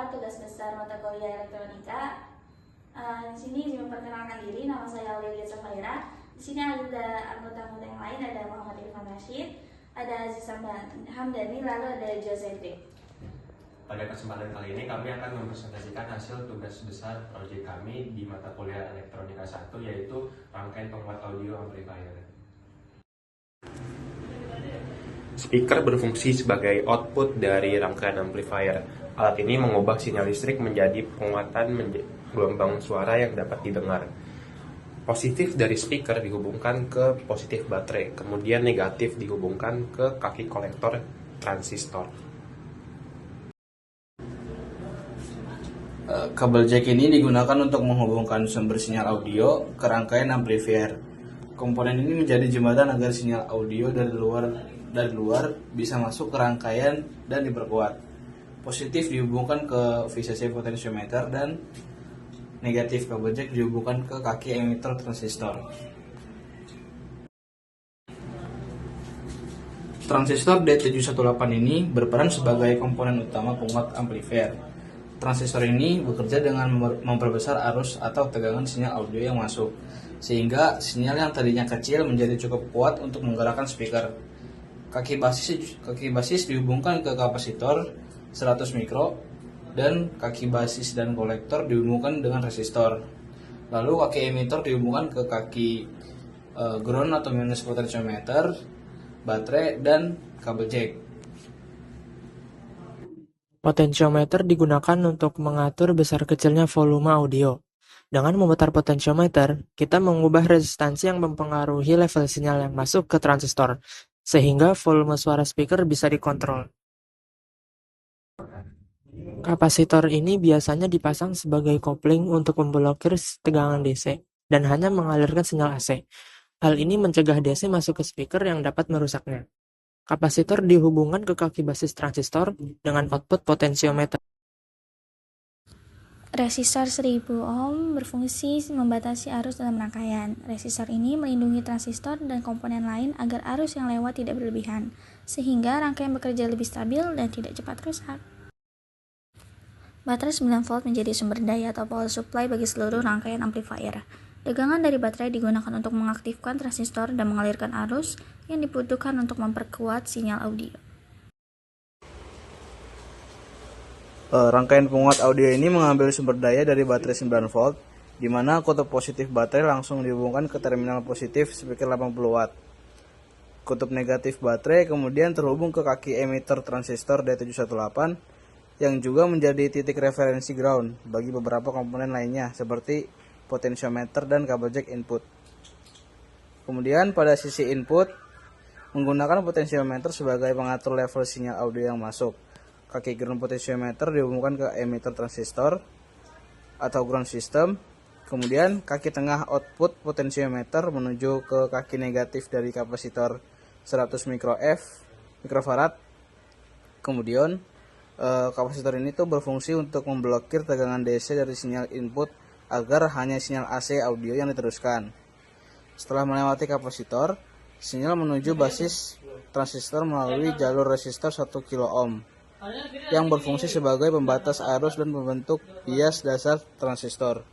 tugas besar mata kuliah elektronika. Di sini izin memperkenalkan diri, nama saya Aurelia Safaira. Di sini ada anggota-anggota yang lain, ada Muhammad Irfan Rashid, ada Aziz Hamdani, lalu ada Joseph. Pada kesempatan kali ini kami akan mempresentasikan hasil tugas besar proyek kami di mata kuliah elektronika 1, yaitu rangkaian penguat audio amplifier. Speaker berfungsi sebagai output dari rangkaian amplifier. Alat ini mengubah sinyal listrik menjadi penguatan gelombang suara yang dapat didengar. Positif dari speaker dihubungkan ke positif baterai, kemudian negatif dihubungkan ke kaki kolektor transistor. Kabel jack ini digunakan untuk menghubungkan sumber sinyal audio ke rangkaian amplifier. Komponen ini menjadi jembatan agar sinyal audio dari luar bisa masuk ke rangkaian dan diperkuat. Positif dihubungkan ke VCC potentiometer dan negatif kabel jack dihubungkan ke kaki emitter transistor. Transistor D718 ini berperan sebagai komponen utama penguat amplifier. Transistor ini bekerja dengan memperbesar arus atau tegangan sinyal audio yang masuk, sehingga sinyal yang tadinya kecil menjadi cukup kuat untuk menggerakkan speaker. Kaki basis dihubungkan ke kapasitor 100 mikro, dan kaki basis dan kolektor dihubungkan dengan resistor. Lalu kaki emitter dihubungkan ke kaki ground atau minus potentiometer, baterai, dan kabel jack. Potentiometer digunakan untuk mengatur besar kecilnya volume audio. Dengan memutar potentiometer, kita mengubah resistansi yang mempengaruhi level sinyal yang masuk ke transistor, sehingga volume suara speaker bisa dikontrol. Kapasitor ini biasanya dipasang sebagai kopling untuk memblokir tegangan DC dan hanya mengalirkan sinyal AC. Hal ini mencegah DC masuk ke speaker yang dapat merusaknya. Kapasitor dihubungkan ke kaki basis transistor dengan output potensiometer. Resistor 1000 ohm berfungsi membatasi arus dalam rangkaian. Resistor ini melindungi transistor dan komponen lain agar arus yang lewat tidak berlebihan, sehingga rangkaian bekerja lebih stabil dan tidak cepat rusak. Baterai 9 volt menjadi sumber daya atau power supply bagi seluruh rangkaian amplifier. Tegangan dari baterai digunakan untuk mengaktifkan transistor dan mengalirkan arus yang dibutuhkan untuk memperkuat sinyal audio. Rangkaian penguat audio ini mengambil sumber daya dari baterai 9 volt, di mana kutub positif baterai langsung dihubungkan ke terminal positif speaker 80 watt. Kutub negatif baterai kemudian terhubung ke kaki emitter transistor D718, yang juga menjadi titik referensi ground bagi beberapa komponen lainnya seperti potentiometer dan kabel jack input. Kemudian pada sisi input, menggunakan potentiometer sebagai pengatur level sinyal audio yang masuk. Kaki ground potentiometer dihubungkan ke emitter transistor atau ground system. Kemudian kaki tengah output potentiometer menuju ke kaki negatif dari kapasitor 100 mikrofarad. Kemudian kapasitor ini tuh berfungsi untuk memblokir tegangan DC dari sinyal input agar hanya sinyal AC audio yang diteruskan. Setelah melewati kapasitor, sinyal menuju basis transistor melalui jalur resistor 1 kilo ohm yang berfungsi sebagai pembatas arus dan pembentuk bias dasar transistor.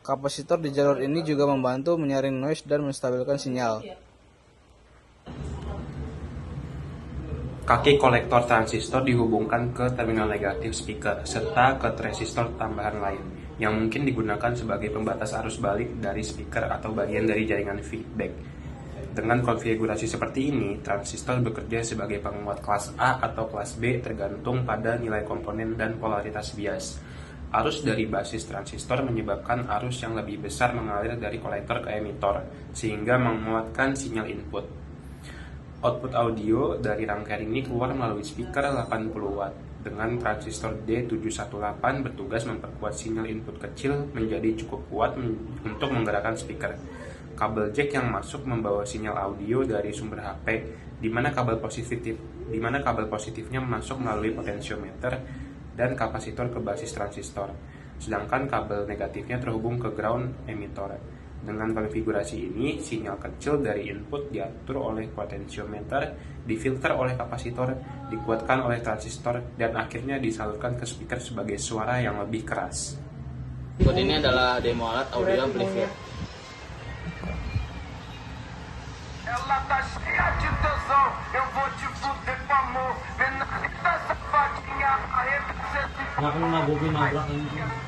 Kapasitor di jalur ini juga membantu menyaring noise dan menstabilkan sinyal. Kaki kolektor transistor dihubungkan ke terminal negatif speaker serta ke resistor tambahan lain yang mungkin digunakan sebagai pembatas arus balik dari speaker atau bagian dari jaringan feedback. Dengan konfigurasi seperti ini, transistor bekerja sebagai penguat kelas A atau kelas B tergantung pada nilai komponen dan polaritas bias. Arus dari basis transistor menyebabkan arus yang lebih besar mengalir dari kolektor ke emitter, sehingga menguatkan sinyal input. Output audio dari rangkaian ini keluar melalui speaker 80 watt. Dengan transistor D718 bertugas memperkuat sinyal input kecil menjadi cukup kuat untuk menggerakkan speaker. Kabel jack yang masuk membawa sinyal audio dari sumber HP, di mana kabel positifnya masuk melalui potentiometer dan kapasitor ke basis transistor, sedangkan kabel negatifnya terhubung ke ground emitter. Dengan konfigurasi ini, sinyal kecil dari input diatur oleh potensiometer, difilter oleh kapasitor, dikuatkan oleh transistor, dan akhirnya disalurkan ke speaker sebagai suara yang lebih keras. Berikut ini adalah demo alat audio amplifier. Ela tá cheia de tesão, eu vou te fuder com amor. Vendo a safadinha, arrebenta. Nggak akan nabugin nabrak ini.